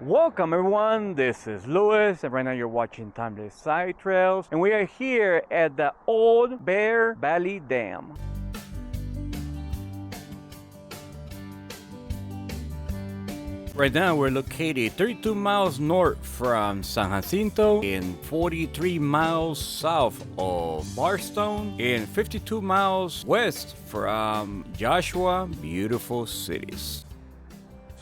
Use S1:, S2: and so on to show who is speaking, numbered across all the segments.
S1: Welcome everyone, this is Louis, and right now you're watching Timeless Side Trails, and we are here at the Old Bear Valley Dam. Right now we're located 32 miles north from San Jacinto and 43 miles south of Barstone and 52 miles west from Joshua, beautiful cities.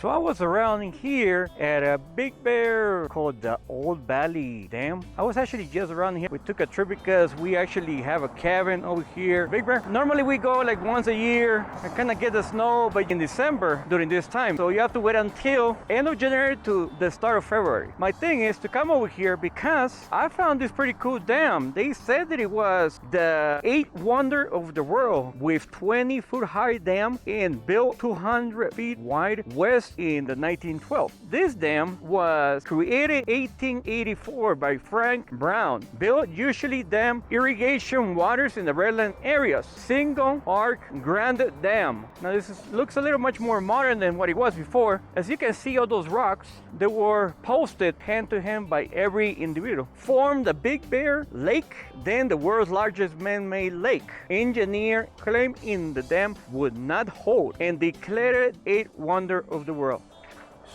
S1: So I was around here at a big bear called the Old Valley Dam. I was actually just around here. We took a trip because we actually have a cabin over here. Big Bear. Normally we go like once a year and kind of get the snow, but in December during this time. So you have to wait until end of January to the start of February. My thing is to come over here because I found this pretty cool dam. They said that it was the 8th wonder of the world with 20-foot high dam and built 200 feet wide west in the 1912. This dam was created 1884 by Frank Brown. Built usually dam irrigation waters in the redland areas. Single arc granite dam. Now looks a little much more modern than what it was before. As you can see, all those rocks, they were posted hand to hand by every individual. Formed the Big Bear Lake, then the world's largest man-made lake. Engineer claimed in the dam would not hold and declared it 8th wonder of the world.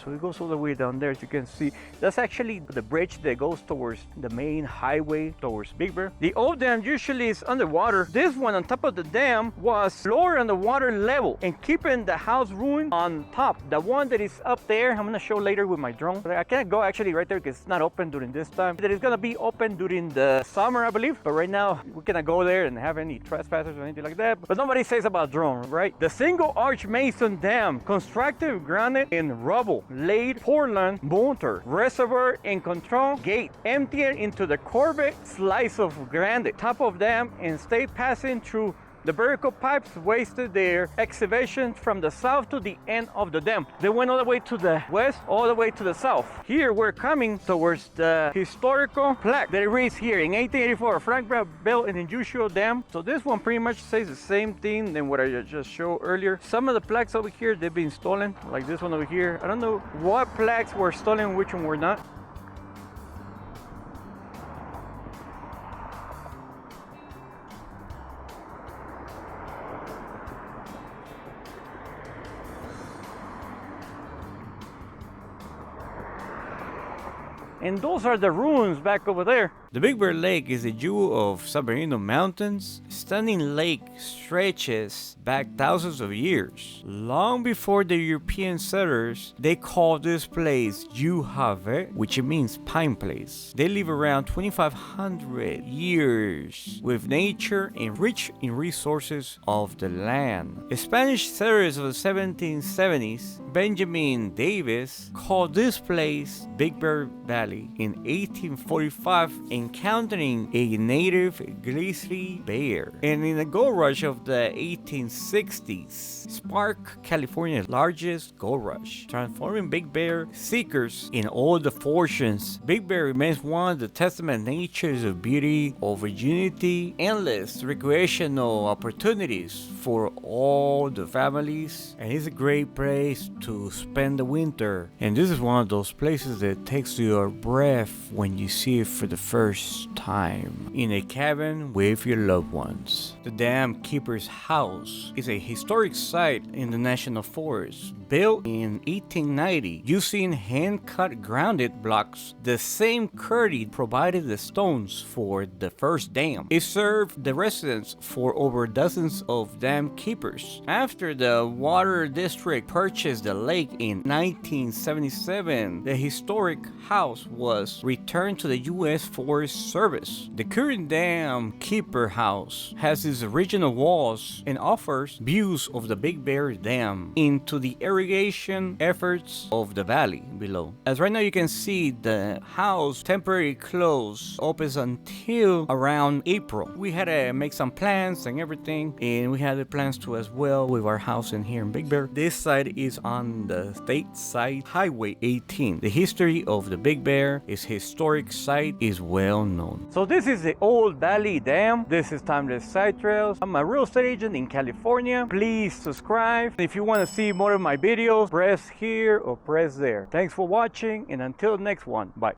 S1: So it goes all the way down there, as you can see. That's actually the bridge that goes towards the main highway towards Big Bear. The old dam usually is underwater. This one on top of the dam was lower on the water level and keeping the house ruined on top. The one that is up there, I'm gonna show later with my drone. But I can't go actually right there because it's not open during this time. That is gonna be open during the summer, I believe. But right now, we cannot go there and have any trespassers or anything like that. But nobody says about drone, right? The single arch mason dam, constructed with granite and rubble, laid Portland mortar, reservoir and control gate, emptied into the Corvette slice of granite, top of dam, and stayed passing through the vertical pipes wasted their excavation from the south to the end of the dam. They went all the way to the west, all the way to the south. Here we're coming towards the historical plaque that it reads here in 1884, Frank Brown built an unusual dam. So this one pretty much says the same thing than what I just showed earlier. Some of the plaques over here, they've been stolen, like this one over here. I don't know what plaques were stolen, which one were not. And those are the ruins back over there. The Big Bear Lake is a jewel of San Bernardino Mountains. Stunning lake stretches back thousands of years. Long before the European settlers, they called this place Juhave, which means pine place. They live around 2,500 years with nature and rich in resources of the land. Spanish settlers of the 1770s, Benjamin Davis, called this place Big Bear Valley in 1845, encountering a native grizzly bear. And in the gold rush of the 1860s, sparked California's largest gold rush, transforming Big Bear seekers in all the fortunes. Big Bear remains one of the testament natures of beauty, of virginity, endless recreational opportunities for all the families, and it's a great place to spend the winter. And this is one of those places that takes your breath when you see it for the first time in a cabin with your loved ones. The Dam Keeper's House is a historic site in the National Forest, built in 1890 using hand-cut granite blocks. The same quarry provided the stones for the first dam. It served the residents for over dozens of dam keepers. After the Water District purchased the lake in 1977, the historic house was returned to the U.S. Forest Service. The current Dam Keeper House has its original walls and offers views of the Big Bear Dam into the irrigation efforts of the valley below. As right now you can see, the house temporarily closed, opens until around April. We had to make some plans and everything, and we had the plans to as well with our house in here in Big Bear. This side is on the state side Highway 18. The history of the Big Bear, its historic site, is well known. So this is the Old Valley Dam. This is Timeless Side Trails. I'm a real estate agent in California. Please subscribe if you want to see more of my videos. videos, press here or press there. Thanks for watching, and until next one, bye.